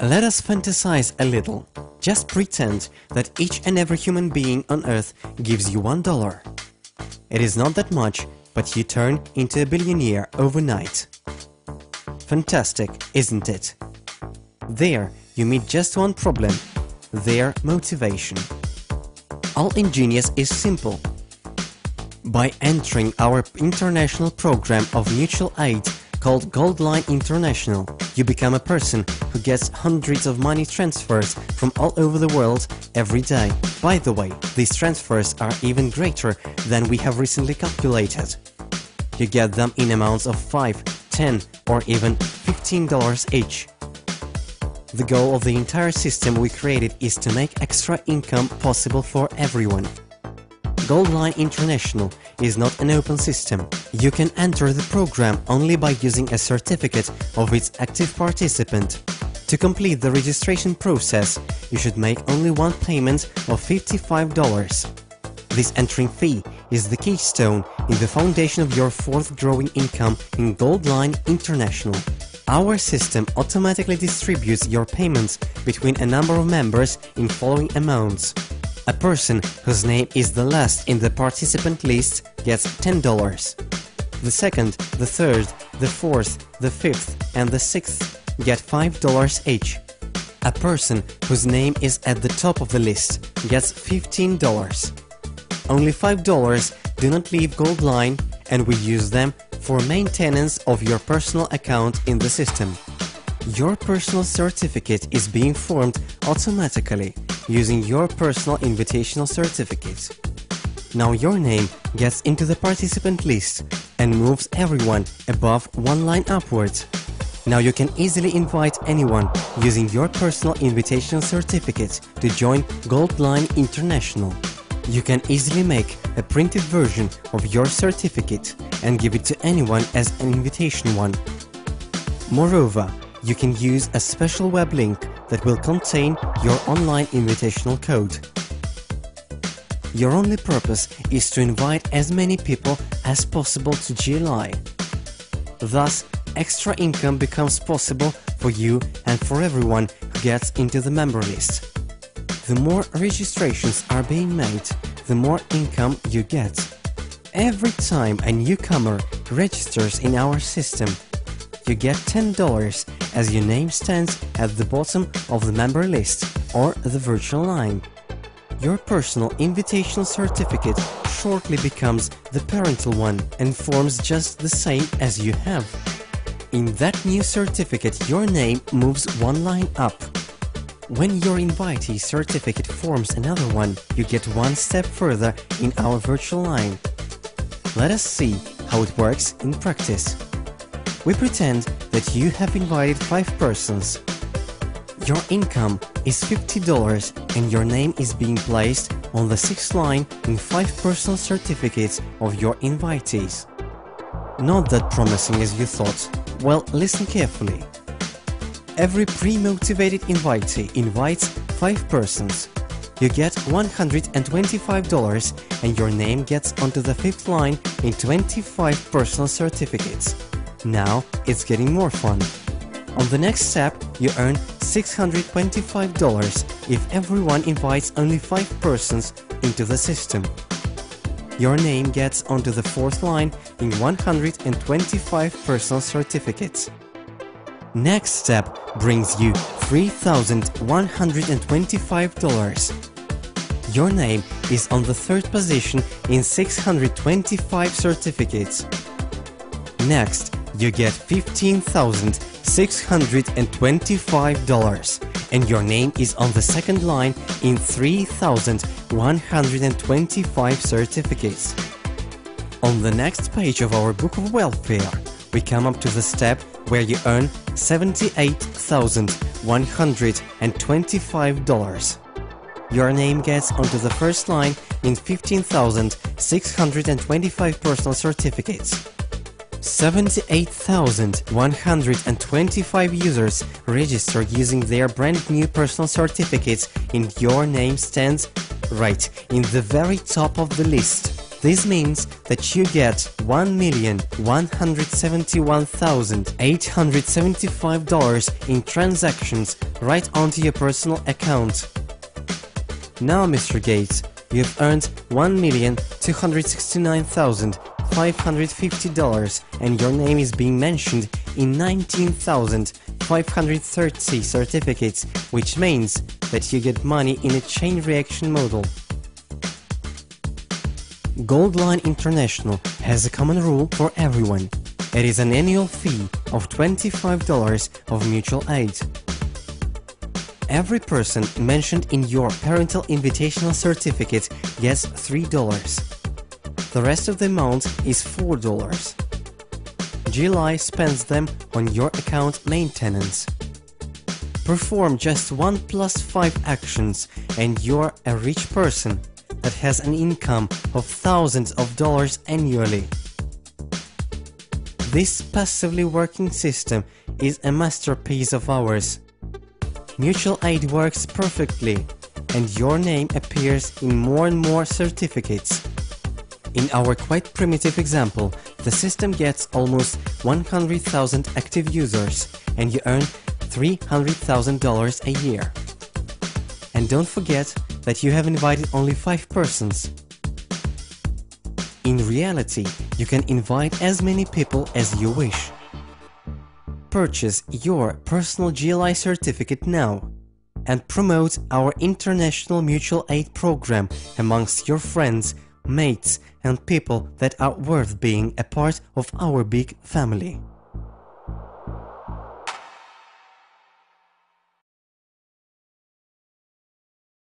Let us fantasize a little. Just pretend that each and every human being on Earth gives you $1. It is not that much, but you turn into a billionaire overnight. Fantastic, isn't it? There, you meet just one problem: their motivation. All ingenious is simple. By entering our international program of mutual aid called Goldline International, you become a person who gets hundreds of money transfers from all over the world every day. By the way, these transfers are even greater than we have recently calculated. You get them in amounts of $5, $10, or even $15 each. The goal of the entire system we created is to make extra income possible for everyone. Goldline International is not an open system. You can enter the program only by using a certificate of its active participant. To complete the registration process, you should make only one payment of $55. This entering fee is the keystone in the foundation of your fourth growing income in Goldline International. Our system automatically distributes your payments between a number of members in following amounts. A person whose name is the last in the participant list gets $10. The second, the third, the fourth, the fifth, and the sixth get $5 each. A person whose name is at the top of the list gets $15. Only $5 do not leave Goldline, and we use them for maintenance of your personal account in the system. Your personal certificate is being formed automatically using your personal invitational certificate. Now your name gets into the participant list and moves everyone above one line upwards. Now you can easily invite anyone using your personal invitational certificate to join Goldline International. You can easily make a printed version of your certificate and give it to anyone as an invitation one. Moreover, you can use a special web link that will contain your online invitational code. Your only purpose is to invite as many people as possible to GLI. Thus, extra income becomes possible for you and for everyone who gets into the member list. The more registrations are being made, the more income you get. Every time a newcomer registers in our system, you get $10 as your name stands at the bottom of the member list or the virtual line. Your personal invitational certificate shortly becomes the parental one and forms just the same as you have. In that new certificate, your name moves one line up. When your invitee certificate forms another one, you get one step further in our virtual line. Let us see how it works in practice. We pretend that you have invited 5 persons. Your income is $50 and your name is being placed on the 6th line in 5 personal certificates of your invitees. Not that promising as you thought. Well, listen carefully. Every pre-motivated invitee invites 5 persons. You get $125 and your name gets onto the 5th line in 25 personal certificates. Now it's getting more fun. On the next step, you earn $625 if everyone invites only 5 persons into the system. Your name gets onto the 4th line in 125 personal certificates. Next step brings you $3,125. Your name is on the 3rd position in 625 certificates. Next, you get $15,625 and your name is on the 2nd line in 3,125 certificates. On the next page of our Book of Welfare, we come up to the step where you earn $78,125. Your name gets onto the 1st line in 15,625 personal certificates. 78,125 users registered using their brand new personal certificates and your name stands right in the very top of the list. This means that you get $1,171,875 in transactions right onto your personal account. Now, Mr. Gates, you've earned $1,269,550 and your name is being mentioned in 19,530 certificates, which means that you get money in a chain reaction model. Goldline International has a common rule for everyone. It is an annual fee of $25 of mutual aid. Every person mentioned in your parental invitational certificate gets $3. The rest of the amount is $4. GLI spends them on your account maintenance. Perform just 1 plus 5 actions and you're a rich person that has an income of thousands of dollars annually. This passively working system is a masterpiece of ours. Mutual aid works perfectly, and your name appears in more and more certificates. In our quite primitive example, the system gets almost 100,000 active users, and you earn $300,000 a year. And don't forget that you have invited only 5 persons. In reality, you can invite as many people as you wish. Purchase your personal GLI certificate now and promote our international mutual aid program amongst your friends, mates, and people that are worth being a part of our big family.